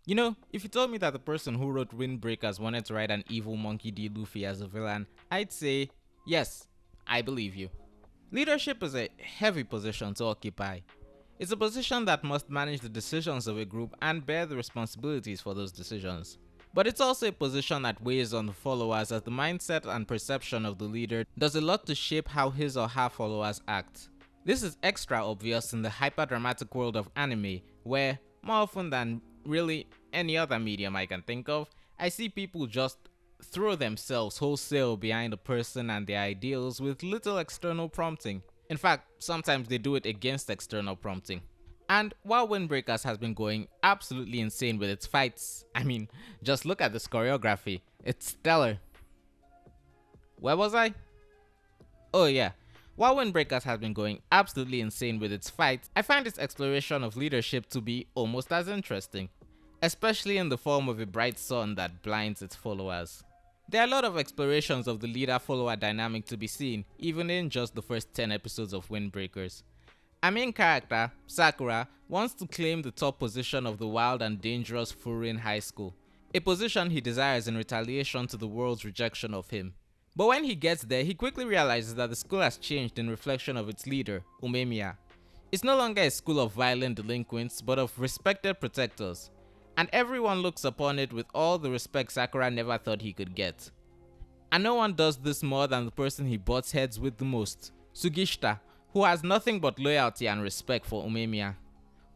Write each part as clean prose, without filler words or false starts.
You know, if you told me that the person who wrote Windbreakers wanted to write an evil Monkey D. Luffy as a villain, I'd say, yes, I believe you. Leadership is a heavy position to occupy. It's a position that must manage the decisions of a group and bear the responsibilities for those decisions. But it's also a position that weighs on the followers, as the mindset and perception of the leader does a lot to shape how his or her followers act. This is extra obvious in the hyper-dramatic world of anime, where, more often than really any other medium I can think of, I see people just throw themselves wholesale behind a person and their ideals with little external prompting. In fact, sometimes they do it against external prompting. And while Windbreakers has been going absolutely insane with its fights, I mean, just look at this choreography, it's stellar. Where was I? Oh yeah, while Windbreakers has been going absolutely insane with its fights, I find its exploration of leadership to be almost as interesting, especially in the form of a bright sun that blinds its followers. There are a lot of explorations of the leader-follower dynamic to be seen, even in just the first 10 episodes of Windbreakers. Our main character, Sakura, wants to claim the top position of the wild and dangerous Furin High School, a position he desires in retaliation to the world's rejection of him. But when he gets there, he quickly realizes that the school has changed in reflection of its leader, Umemiya. It's no longer a school of violent delinquents, but of respected protectors, and everyone looks upon it with all the respect Sakura never thought he could get. And no one does this more than the person he butts heads with the most, Sugishita, who has nothing but loyalty and respect for Umemiya.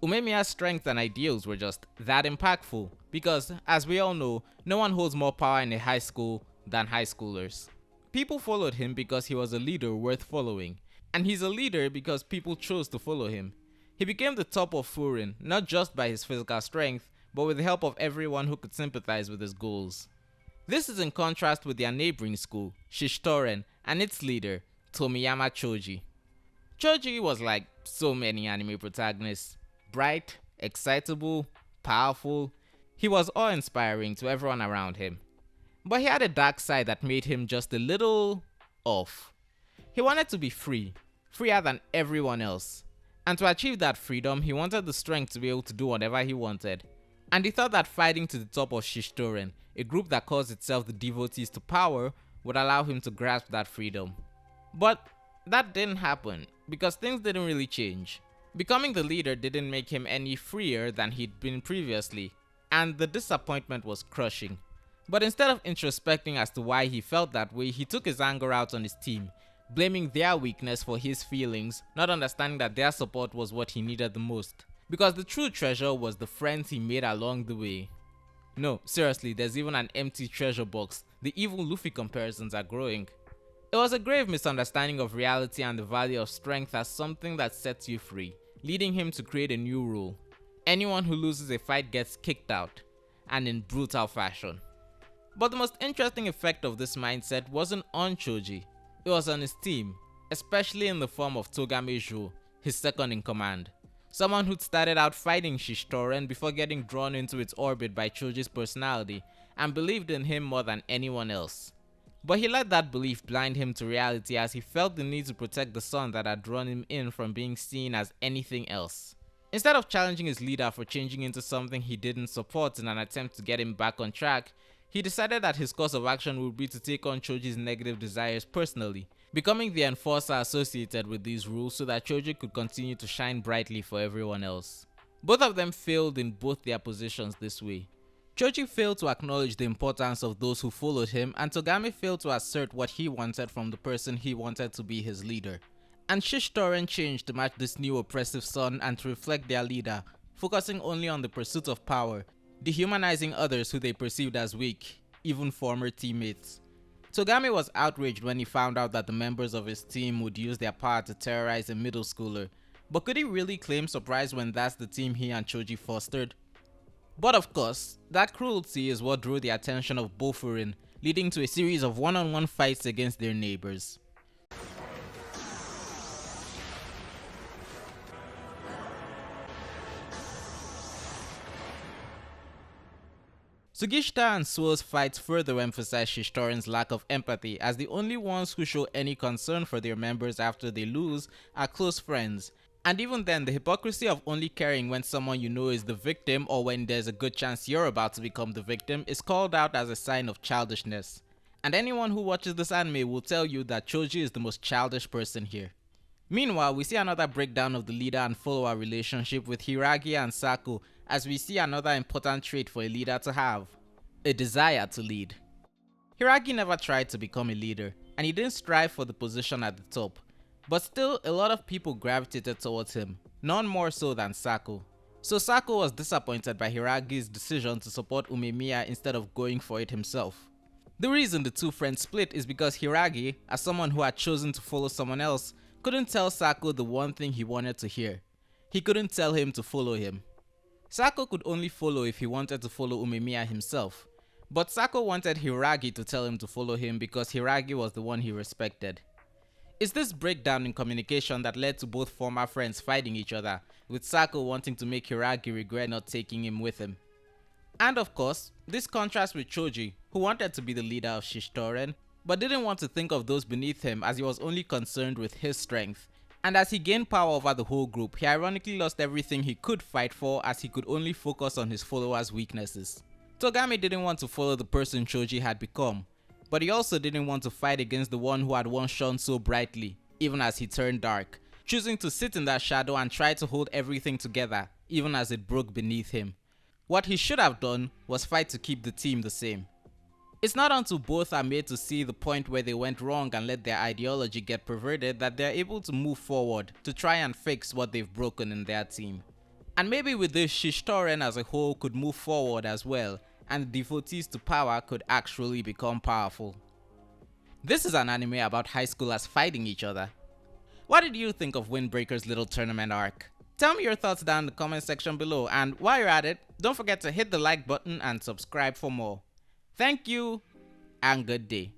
Umemiya's strengths and ideals were just that impactful, because, as we all know, no one holds more power in a high school than high schoolers. People followed him because he was a leader worth following, and he's a leader because people chose to follow him. He became the top of Furin, not just by his physical strength, but with the help of everyone who could sympathize with his goals. This is in contrast with their neighboring school, Shishitoren, and its leader, Tomiyama Choji. Choji was like so many anime protagonists, bright, excitable, powerful. He was awe-inspiring to everyone around him. But he had a dark side that made him just a little off. He wanted to be free, freer than everyone else. And to achieve that freedom, he wanted the strength to be able to do whatever he wanted. And he thought that fighting to the top of Shishitoren, a group that calls itself the Devotees to Power, would allow him to grasp that freedom. But that didn't happen, because things didn't really change. Becoming the leader didn't make him any freer than he'd been previously, and the disappointment was crushing. But instead of introspecting as to why he felt that way, he took his anger out on his team, blaming their weakness for his feelings, not understanding that their support was what he needed the most. Because the true treasure was the friends he made along the way. No, seriously, there's even an empty treasure box. The evil Luffy comparisons are growing. It was a grave misunderstanding of reality and the value of strength as something that sets you free, leading him to create a new rule. Anyone who loses a fight gets kicked out, and in brutal fashion. But the most interesting effect of this mindset wasn't on Choji, it was on his team, especially in the form of Togame Zhou, his second in command. Someone who'd started out fighting Shishitoren before getting drawn into its orbit by Choji's personality and believed in him more than anyone else. But he let that belief blind him to reality as he felt the need to protect the sun that had drawn him in from being seen as anything else. Instead of challenging his leader for changing into something he didn't support in an attempt to get him back on track, he decided that his course of action would be to take on Choji's negative desires personally, becoming the enforcer associated with these rules so that Choji could continue to shine brightly for everyone else. Both of them failed in both their positions this way. Choji failed to acknowledge the importance of those who followed him, and Togame failed to assert what he wanted from the person he wanted to be his leader. And Shishitoren changed to match this new oppressive sun and to reflect their leader, focusing only on the pursuit of power, dehumanizing others who they perceived as weak, even former teammates. Togame was outraged when he found out that the members of his team would use their power to terrorize a middle schooler, but could he really claim surprise when that's the team he and Choji fostered? But of course, that cruelty is what drew the attention of Bofurin, leading to a series of one-on-one fights against their neighbors. Sugishita and Suo's fights further emphasize Shishitoren's lack of empathy, as the only ones who show any concern for their members after they lose are close friends, And even then, the hypocrisy of only caring when someone you know is the victim or when there's a good chance you're about to become the victim is called out as a sign of childishness. And anyone who watches this anime will tell you that Choji is the most childish person here. Meanwhile, we see another breakdown of the leader and follower relationship with Hiragi and Sako, as we see another important trait for a leader to have: a desire to lead. Hiragi never tried to become a leader, and he didn't strive for the position at the top. But still, a lot of people gravitated towards him, none more so than Sako. So Sako was disappointed by Hiragi's decision to support Umemiya instead of going for it himself. The reason the two friends split is because Hiragi, as someone who had chosen to follow someone else, couldn't tell Sako the one thing he wanted to hear. He couldn't tell him to follow him. Sako could only follow if he wanted to follow Umemiya himself, but Sako wanted Hiragi to tell him to follow him because Hiragi was the one he respected. It's this breakdown in communication that led to both former friends fighting each other, with Sako wanting to make Hiragi regret not taking him with him. And of course, this contrasts with Choji, who wanted to be the leader of Shishitoren, but didn't want to think of those beneath him as he was only concerned with his strength. And as he gained power over the whole group, he ironically lost everything he could fight for as he could only focus on his followers' weaknesses. Togami didn't want to follow the person Choji had become, but he also didn't want to fight against the one who had once shone so brightly, even as he turned dark, choosing to sit in that shadow and try to hold everything together, even as it broke beneath him. What he should have done was fight to keep the team the same. It's not until both are made to see the point where they went wrong and let their ideology get perverted that they're able to move forward to try and fix what they've broken in their team. And maybe with this, Shishitoren as a whole could move forward as well, and the devotees to power could actually become powerful. This is an anime about high schoolers fighting each other. What did you think of Windbreaker's little tournament arc? Tell me your thoughts down in the comment section below, and while you're at it, don't forget to hit the like button and subscribe for more. Thank you, and good day.